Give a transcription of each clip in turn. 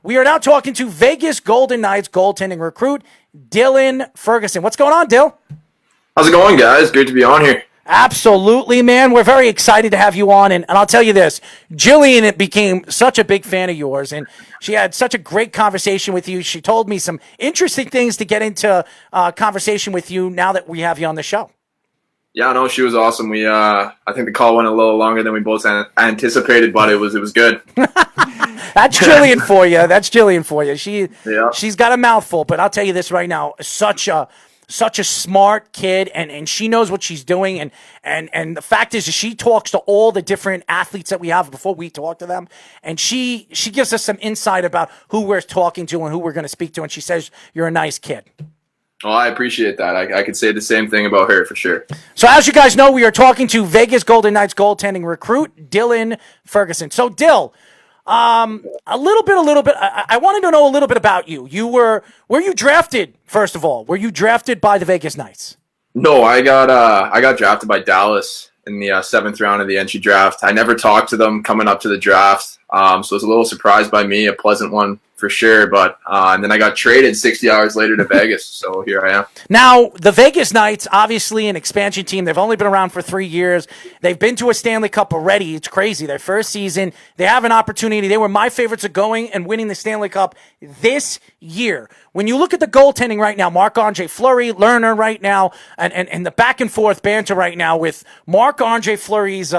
We are now talking to Vegas Golden Knights goaltending recruit, Dylan Ferguson. What's going on, Dill? How's it going, guys? Great to be on here. Absolutely, man. We're very excited to have you on. And I'll tell you this, Jillian became such a big fan of yours, and she had such a great conversation with you. She told me some interesting things to get into conversation with you now that we have you on the show. Yeah, no, she was awesome. I think the call went a little longer than we both anticipated, but it was good. That's Jillian for you. That's Jillian for you. She's got a mouthful, but I'll tell you this right now, such a smart kid, and she knows what she's doing, and the fact is she talks to all the different athletes that we have before we talk to them, and she gives us some insight about who we're talking to and who we're going to speak to, and she says you're a nice kid. Oh, I appreciate that. I could say the same thing about her for sure. So as you guys know, we are talking to Vegas Golden Knights goaltending recruit, Dylan Ferguson. So Dill, a little bit. I wanted to know a little bit about you. Were you drafted, first of all? Were you drafted by the Vegas Knights? No, I got drafted by Dallas in the 7th round of the entry draft. I never talked to them coming up to the draft, so it was a little surprised by me, a pleasant one for sure. But and then I got traded 60 hours later to Vegas, so here I am. Now, the Vegas Knights, obviously an expansion team. They've only been around for 3 years. They've been to a Stanley Cup already. It's crazy. Their first season, they have an opportunity. They were my favorites of going and winning the Stanley Cup this year. When you look at the goaltending right now, Marc-Andre Fleury, Lerner right now, and the back and forth banter right now with Marc-Andre Fleury's,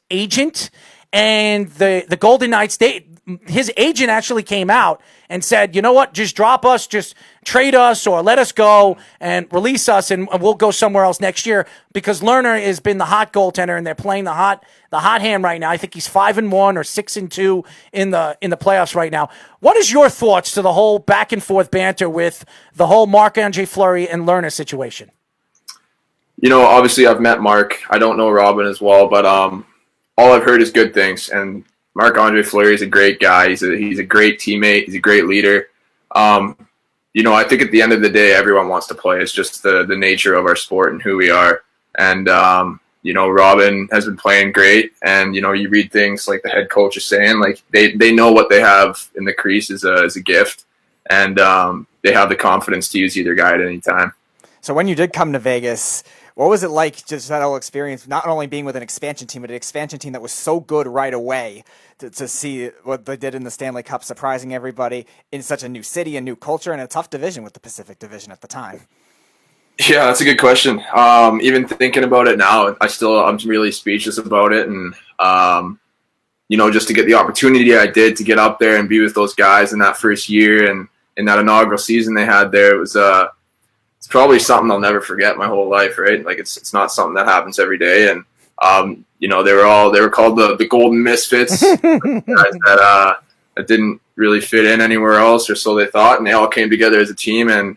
agent and the Golden Knights, his agent actually came out and said, you know what, just drop us, just trade us or let us go and release us, and we'll go somewhere else next year, because Lerner has been the hot goaltender and they're playing the hot hand right now. I think he's 5-1 or 6-2 in the playoffs right now. What is your thoughts to the whole back and forth banter with the whole Marc-Andre Fleury and Lerner situation? You know, obviously I've met Mark. I don't know Robin as well, but all I've heard is good things. And Marc-Andre Fleury is a great guy. He's a great teammate. He's a great leader. You know, I think at the end of the day, everyone wants to play. It's just the nature of our sport and who we are. And, you know, Robin has been playing great. And, you know, you read things like the head coach is saying, like they know what they have in the crease is a gift. And they have the confidence to use either guy at any time. So when you did come to Vegas, what was it like, just that whole experience, not only being with an expansion team, but an expansion team that was so good right away, to see what they did in the Stanley Cup, surprising everybody in such a new city, a new culture, and a tough division with the Pacific Division at the time? Yeah, that's a good question. Even thinking about it now, I'm really speechless about it. And, you know, just to get the opportunity I did to get up there and be with those guys in that first year and in that inaugural season they had there, it was it's probably something I'll never forget my whole life, right? Like it's not something that happens every day. And, you know, they were called the Golden Misfits, guys that didn't really fit in anywhere else, or so they thought. And they all came together as a team and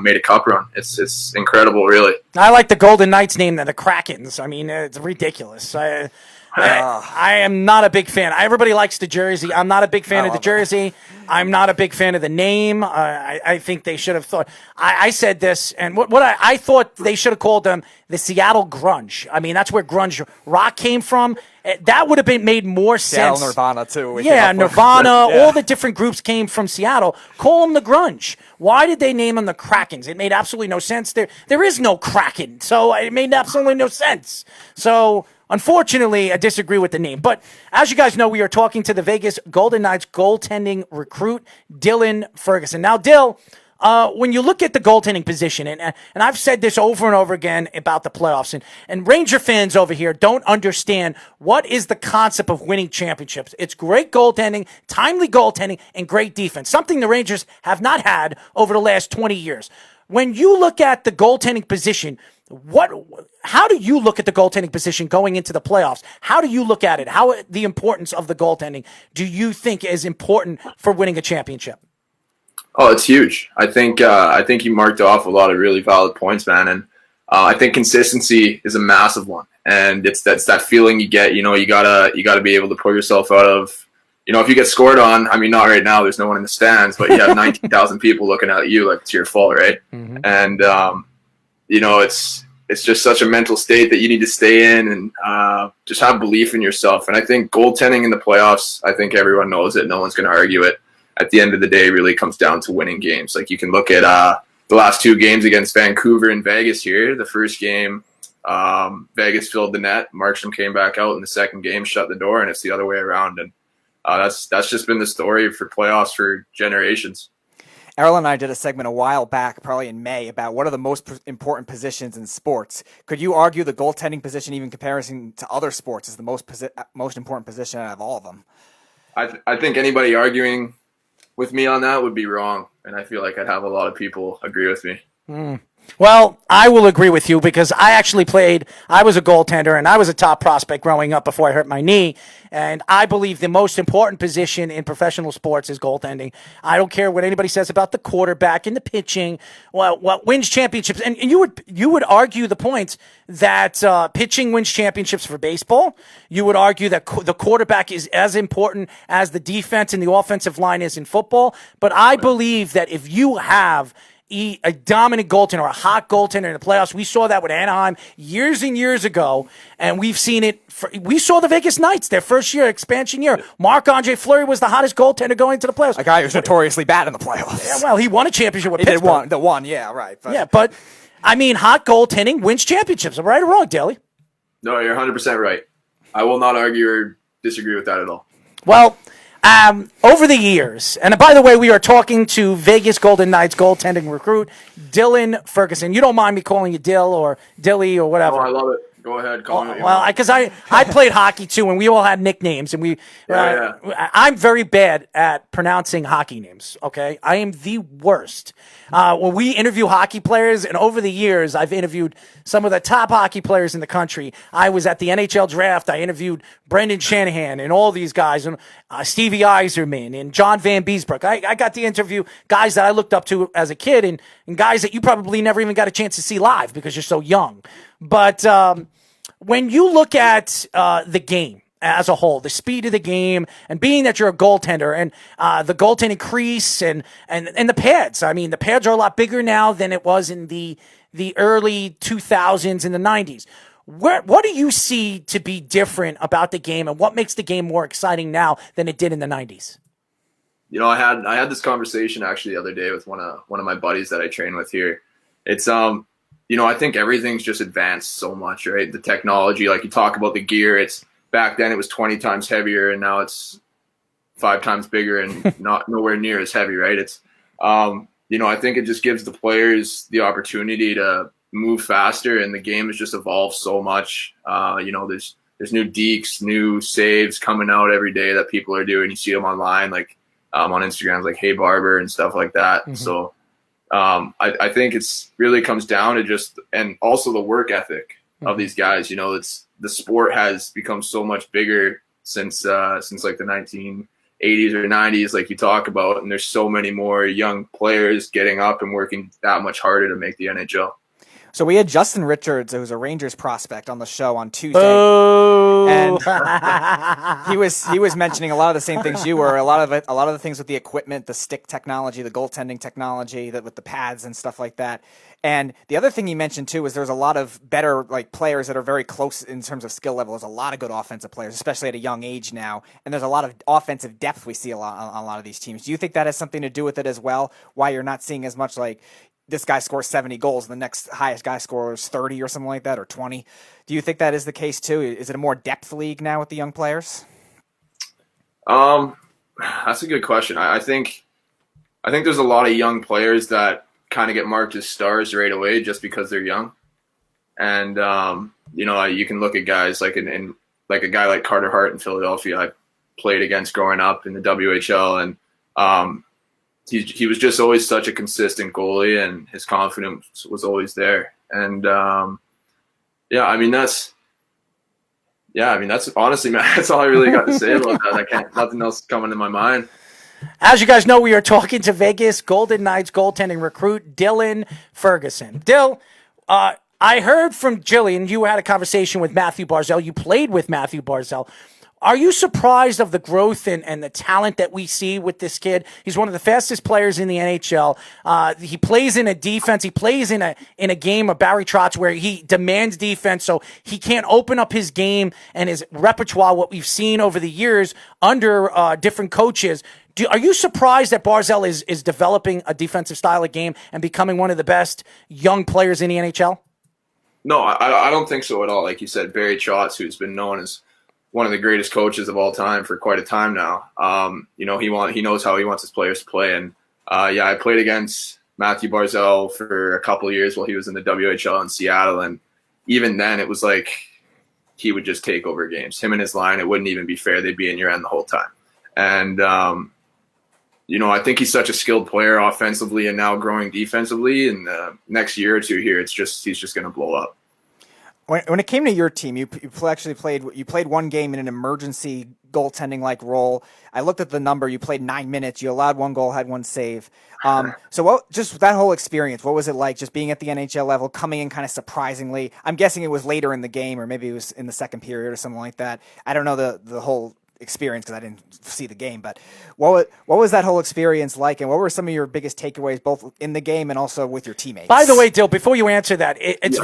made a cup run. It's incredible, really. I like the Golden Knights name than the Krakens. I mean, it's ridiculous. I am not a big fan. Everybody likes the jersey. I'm not a big fan of the jersey. I'm not a big fan of the name. I think they should have thought. I said this, and what I thought they should have called them the Seattle Grunge. I mean, that's where grunge rock came from. That would have made more sense. Seattle Nirvana, too. Yeah, Nirvana. All the different groups came from Seattle. Call them the Grunge. Why did they name them the Krakens? It made absolutely no sense. There is no Kraken, so it made absolutely no sense. So, unfortunately, I disagree with the name. But as you guys know, we are talking to the Vegas Golden Knights goaltending recruit, Dylan Ferguson. Now, Dill, when you look at the goaltending position, and I've said this over and over again about the playoffs, and Ranger fans over here don't understand what is the concept of winning championships. It's great goaltending, timely goaltending, and great defense, something the Rangers have not had over the last 20 years. When you look at the goaltending position, how do you look at the goaltending position going into the playoffs? How do you look at it? How the importance of the goaltending do you think is important for winning a championship? Oh, it's huge. I think you marked off a lot of really valid points, man. And I think consistency is a massive one. And it's that feeling you get. You know, you gotta be able to pull yourself out of. You know, if you get scored on, I mean, not right now. There's no one in the stands, but you have 19,000 people looking at you like it's your fault, right? Mm-hmm. And you know, it's just such a mental state that you need to stay in and just have belief in yourself. And I think goaltending in the playoffs, I think everyone knows it. No one's going to argue it. at the end of the day, really comes down to winning games. Like, you can look at the last 2 games against Vancouver and Vegas here. The first game, Vegas filled the net. Markstrom came back out in the second game, shut the door, and it's the other way around. And that's just been the story for playoffs for generations. Errol and I did a segment a while back, probably in May, about what are the most important positions in sports. Could you argue the goaltending position, even comparison to other sports, is the most important position out of all of them? I think anybody arguing with me on that would be wrong, and I feel like I'd have a lot of people agree with me. Well, I will agree with you because I was a goaltender and I was a top prospect growing up before I hurt my knee. And I believe the most important position in professional sports is goaltending. I don't care what anybody says about the quarterback and the pitching, what wins championships. And you would argue the point that pitching wins championships for baseball. You would argue that the quarterback is as important as the defense and the offensive line is in football. But I believe that if you have a dominant goaltender or a hot goaltender in the playoffs. We saw that with Anaheim years and years ago, and we've seen it. We saw the Vegas Knights, their first year, expansion year. Marc-Andre Fleury was the hottest goaltender going into the playoffs. A guy who's notoriously bad in the playoffs. Yeah, well, he won a championship with Pittsburgh. The one, yeah, right. But, I mean, hot goaltending wins championships. Am I right or wrong, Daly? No, you're 100% right. I will not argue or disagree with that at all. Well, over the years, and by the way, we are talking to Vegas Golden Knights goaltending recruit Dylan Ferguson. You don't mind me calling you Dill or Dilly or whatever? Oh, I love it. Go ahead, call me. Well, because I played hockey too, and we all had nicknames, and I'm very bad at pronouncing hockey names. Okay, I am the worst. When we interview hockey players, and over the years, I've interviewed some of the top hockey players in the country. I was at the NHL draft. I interviewed Brendan Shanahan and all these guys, and Stevie Yzerman and John Van Beesbrook. I got to interview guys that I looked up to as a kid, and guys that you probably never even got a chance to see live because you're so young. But when you look at the game as a whole, the speed of the game, and being that you're a goaltender, and the goaltending crease and the pads. I mean, the pads are a lot bigger now than it was in the early 2000s and the 90s. What do you see to be different about the game, and what makes the game more exciting now than it did in the 90s? You know, I had this conversation actually the other day with one of my buddies that I train with here. It's you know, I think everything's just advanced so much, right? The technology, like you talk about the gear, it's back then it was 20 times heavier, and now it's 5 times bigger and nowhere near as heavy, right? It's you know, I think it just gives the players the opportunity to move faster, and the game has just evolved so much. You know, there's new dekes, new saves coming out every day that people are doing. You see them online, like on Instagram, like Hey Barber and stuff like that. Mm-hmm. So I think it's really comes down to just, and also the work ethic of these guys. You know, it's the sport has become so much bigger since like the 1980s or 90s, like you talk about, and there's so many more young players getting up and working that much harder to make the NHL. So we had Justin Richards, who's a Rangers prospect, on the show on Tuesday, and he was mentioning a lot of the same things you were. A lot of the things with the equipment, the stick technology, the goaltending technology, that with the pads and stuff like that. And the other thing he mentioned too is there's a lot of better players that are very close in terms of skill level. There's a lot of good offensive players, especially at a young age now, and there's a lot of offensive depth we see on a lot of these teams. Do you think that has something to do with it as well? Why you're not seeing as much like this guy scores 70 goals and the next highest guy scores 30 or something like that, or 20. Do you think that is the case too? Is it a more depth league now with the young players? That's a good question. I think there's a lot of young players that kind of get marked as stars right away just because they're young. And, you know, you can look at guys like like a guy like Carter Hart in Philadelphia. I played against growing up in the WHL, and, he was just always such a consistent goalie, and his confidence was always there. And that's honestly, man, that's all I really got to say about that. Nothing else coming to my mind. As you guys know, we are talking to Vegas Golden Knights goaltending recruit Dylan Ferguson. Dill, I heard from Jillian, you had a conversation with Matthew Barzal. You played with Matthew Barzal. Are you surprised of the growth and the talent that we see with this kid? He's one of the fastest players in the NHL. He plays in a defense. He plays in a game of Barry Trotz where he demands defense, so he can't open up his game and his repertoire, what we've seen over the years under different coaches. Are you surprised that Barzal is developing a defensive style of game and becoming one of the best young players in the NHL? No, I don't think so at all. Like you said, Barry Trotz, who's been known as one of the greatest coaches of all time for quite a time now. He knows how he wants his players to play. And I played against Matthew Barzal for a couple of years while he was in the WHL in Seattle. And even then, it was like he would just take over games. Him and his line, it wouldn't even be fair. They'd be in your end the whole time. And, I think he's such a skilled player offensively and now growing defensively. And next year or two here, he's just going to blow up. When it came to your team, you played one game in an emergency goaltending like role. I looked at the number. You played 9 minutes. You allowed 1 goal, had 1 save. So just that whole experience, what was it like just being at the NHL level, coming in kind of surprisingly? I'm guessing it was later in the game, or maybe it was in the second period or something like that. I don't know the whole experience because I didn't see the game, but what was that whole experience like, and what were some of your biggest takeaways both in the game and also with your teammates? By the way, Dill, before you answer that, it's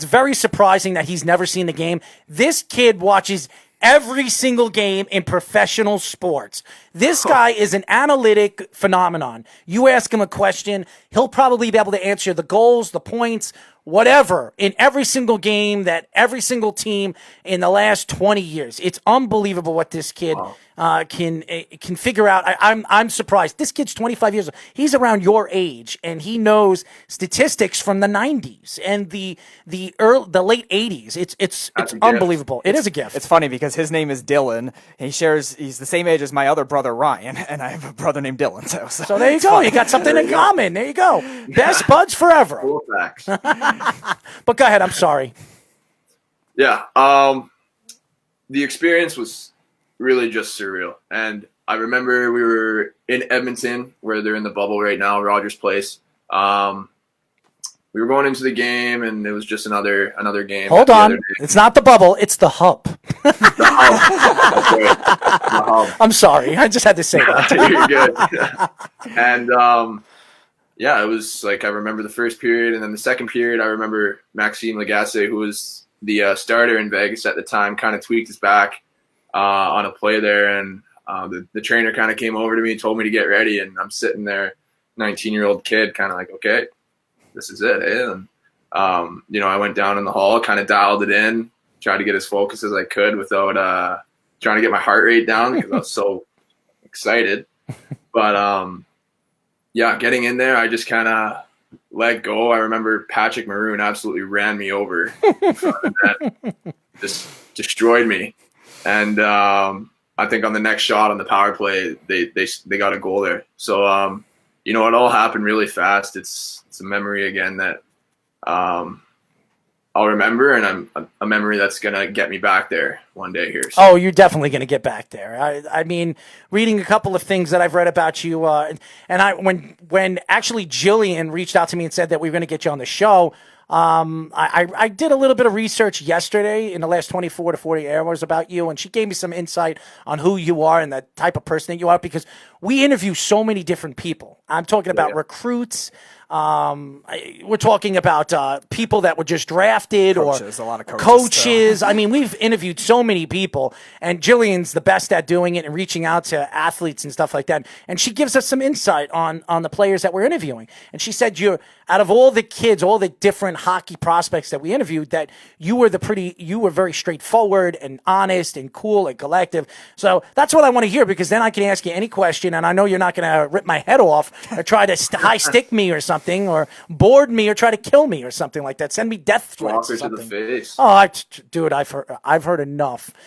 very surprising that he's never seen the game. This kid watches every single game in professional sports. This guy is an analytic phenomenon. You ask him a question, he'll probably be able to answer the goals, the points, whatever, in every single game that every single team in the last 20 years. It's unbelievable what this kid can figure out. I'm surprised. This kid's 25 years old. He's around your age, and he knows statistics from the 90s and the late 80s. It's unbelievable. It is a gift. It's funny because his name is Dylan, and he's the same age as my other brother Ryan, and I have a brother named Dylan. So there you go. You got something in common. There you go. Best buds forever. Cool facts. But go ahead. I'm sorry. Yeah. The experience was really just surreal. And I remember we were in Edmonton, where they're in the bubble right now, Rogers Place. We were going into the game, and it was just another game. Hold on. It's not the bubble. It's the hub. The hub. I'm sorry. I just had to say that. You're good. And, it was like I remember the first period, and then the second period, I remember Maxime Lagacé, who was the starter in Vegas at the time, kind of tweaked his back on a play there, and the trainer kind of came over to me and told me to get ready, and I'm sitting there, 19-year-old kid, kind of like, okay, this is it, eh? And I went down in the hall, kind of dialed it in, tried to get as focused as I could without trying to get my heart rate down because I was so excited. But getting in there, I just kind of let go. I remember Patrick Maroon absolutely ran me over in front of the net, just destroyed me. And I think on the next shot on the power play, they got a goal there. So it all happened really fast. It's a memory again that I'll remember, and a memory that's gonna get me back there one day here. So. Oh, you're definitely gonna get back there. I mean, reading a couple of things that I've read about you, when actually Jillian reached out to me and said that we were gonna get you on the show. I did a little bit of research yesterday in the last 24 to 40 hours about you, and she gave me some insight on who you are and the type of person that you are, because we interview so many different people. I'm talking about recruits. We're talking about people that were just drafted, coaches, or a lot of coaches. I mean, we've interviewed so many people, and Jillian's the best at doing it and reaching out to athletes and stuff like that. And she gives us some insight on the players that we're interviewing. And she said, out of all the kids, all the different hockey prospects that we interviewed, that you were very straightforward and honest and cool and collective. So that's what I want to hear, because then I can ask you any question, and I know you're not going to rip my head off or try to high stick me or something, or board me or try to kill me or something like that. Send me death threats or something. To the face. Oh, dude, I've heard enough.